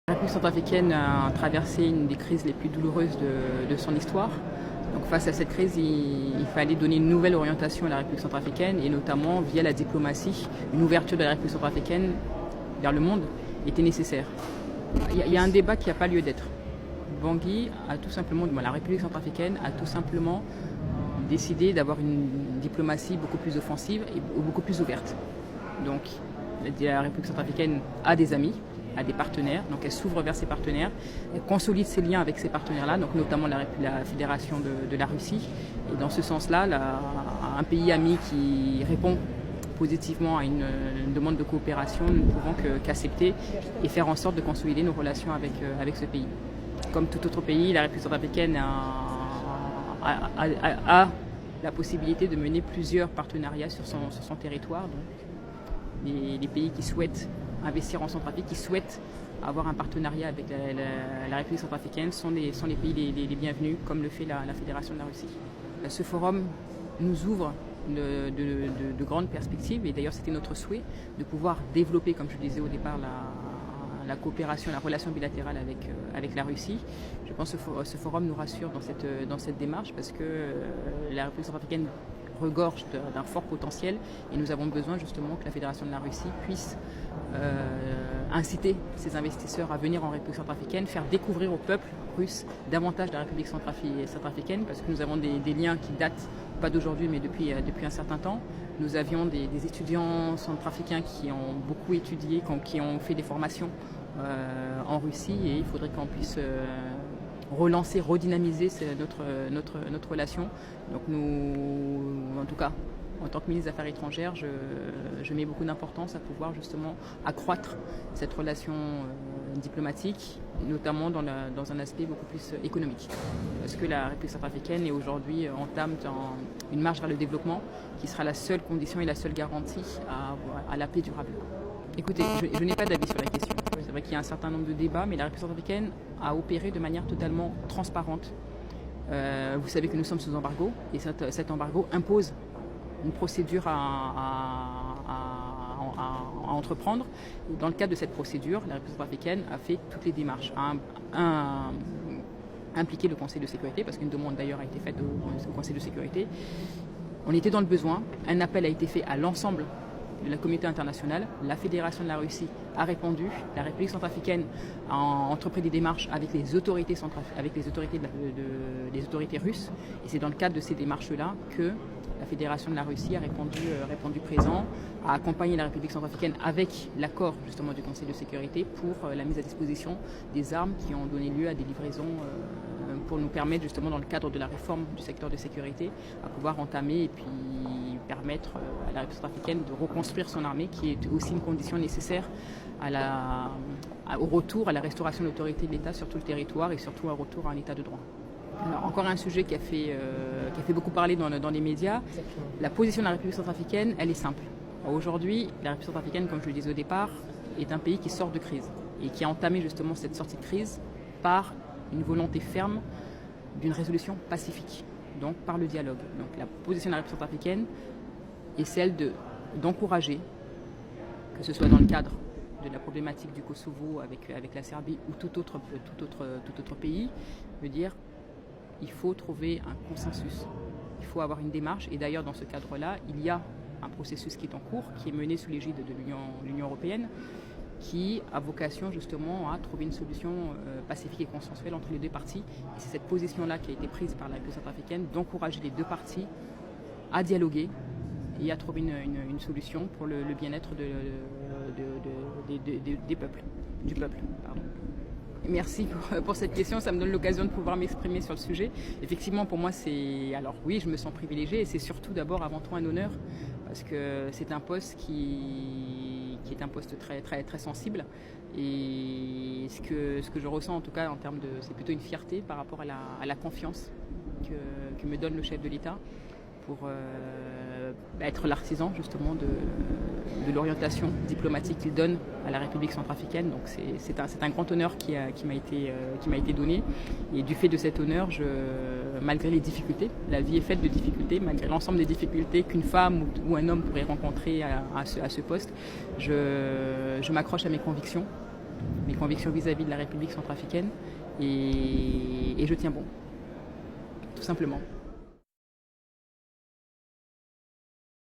La République centrafricaine a traversé une des crises les plus douloureuses de son histoire. Donc face à cette crise, il fallait donner une nouvelle orientation à la République centrafricaine et notamment via la diplomatie, une ouverture de la République centrafricaine vers le monde était nécessaire. Il y a un débat qui n'a pas lieu d'être. Bangui a tout simplement, la République centrafricaine a tout simplement décidé d'avoir une diplomatie beaucoup plus offensive et beaucoup plus ouverte. Donc la République centrafricaine a des amis, a des partenaires, donc elle s'ouvre vers ses partenaires, elle consolide ses liens avec ces partenaires-là, donc notamment la Fédération de la Russie. Et dans ce sens-là, un pays ami qui répond positivement à une demande de coopération, nous ne pouvons qu'accepter et faire en sorte de consolider nos relations avec ce pays. Comme tout autre pays, la République centrafricaine a la possibilité de mener plusieurs partenariats sur son territoire. Donc, les pays qui souhaitent investir en Centrafrique, qui souhaitent avoir un partenariat avec la République centrafricaine sont les pays les bienvenus, comme le fait la Fédération de la Russie. Ce forum nous ouvre de grandes perspectives et d'ailleurs c'était notre souhait de pouvoir développer, comme je le disais au départ, la coopération, la relation bilatérale avec la Russie. Je pense que ce forum nous rassure dans cette démarche parce que la République centrafricaine regorge d'un fort potentiel et nous avons besoin justement que la Fédération de la Russie puisse inciter ses investisseurs à venir en République centrafricaine, faire découvrir au peuple russe davantage de la République centrafricaine parce que nous avons des liens qui datent pas d'aujourd'hui mais depuis un certain temps. Nous avions des étudiants centrafricains qui ont beaucoup étudié, qui ont fait des formations en Russie et il faudrait qu'on puisse relancer, redynamiser notre relation. Donc nous, en tout cas, en tant que ministre des Affaires étrangères, je mets beaucoup d'importance à pouvoir justement accroître cette relation diplomatique, notamment dans un aspect beaucoup plus économique. Parce que la République centrafricaine est aujourd'hui entame une marche vers le développement qui sera la seule condition et la seule garantie à la paix durable. Écoutez, je n'ai pas d'avis sur la question. C'est vrai qu'il y a un certain nombre de débats, mais la République centrafricaine a opéré de manière totalement transparente. Vous savez que nous sommes sous embargo et cet embargo impose une procédure à entreprendre. Dans le cadre de cette procédure, la République centrafricaine a fait toutes les démarches, a impliqué le Conseil de sécurité, parce qu'une demande d'ailleurs a été faite au Conseil de sécurité. On était dans le besoin, un appel a été fait à l'ensemble de la communauté internationale, la Fédération de la Russie a répondu, la République centrafricaine a entrepris des démarches avec les autorités russes et c'est dans le cadre de ces démarches-là que la Fédération de la Russie a répondu présent, a accompagné la République centrafricaine avec l'accord justement du Conseil de sécurité pour la mise à disposition des armes qui ont donné lieu à des livraisons pour nous permettre justement dans le cadre de la réforme du secteur de sécurité à pouvoir entamer et puis permettre à la République centrafricaine de reconstruire son armée qui est aussi une condition nécessaire au retour, à la restauration de l'autorité de l'État sur tout le territoire et surtout un retour à un État de droit. Alors, encore un sujet qui a fait beaucoup parler dans les médias. La position de la République centrafricaine, elle est simple. Aujourd'hui, la République centrafricaine, comme je le disais au départ, est un pays qui sort de crise et qui a entamé justement cette sortie de crise par une volonté ferme d'une résolution pacifique, donc par le dialogue. Donc la position de la République centrafricaine est celle d'encourager, que ce soit dans le cadre de la problématique du Kosovo avec la Serbie ou tout autre pays, veut dire il faut trouver un consensus, il faut avoir une démarche et d'ailleurs dans ce cadre-là, il y a un processus qui est en cours, qui est mené sous l'égide de l'Union européenne, qui a vocation justement à trouver une solution pacifique et consensuelle entre les deux parties. Et c'est cette position-là qui a été prise par la République centrafricaine d'encourager les deux parties à dialoguer et à trouver une solution pour le bien-être des peuples, du peuple. Pardon. Merci pour cette question, ça me donne l'occasion de pouvoir m'exprimer sur le sujet. Effectivement, pour moi, alors oui, je me sens privilégiée et c'est surtout d'abord avant tout un honneur parce que c'est un poste qui est un poste très, très, très sensible et ce que je ressens en tout cas c'est plutôt une fierté par rapport à la confiance que me donne le chef de l'État pour être l'artisan justement de l'orientation diplomatique qu'il donne à la République centrafricaine. Donc c'est un grand honneur qui m'a été donné. Et du fait de cet honneur, malgré les difficultés, la vie est faite de difficultés, malgré l'ensemble des difficultés qu'une femme ou un homme pourrait rencontrer à ce poste, je m'accroche à mes convictions. mes convictions vis-à-vis de la République centrafricaine et je tiens bon, tout simplement.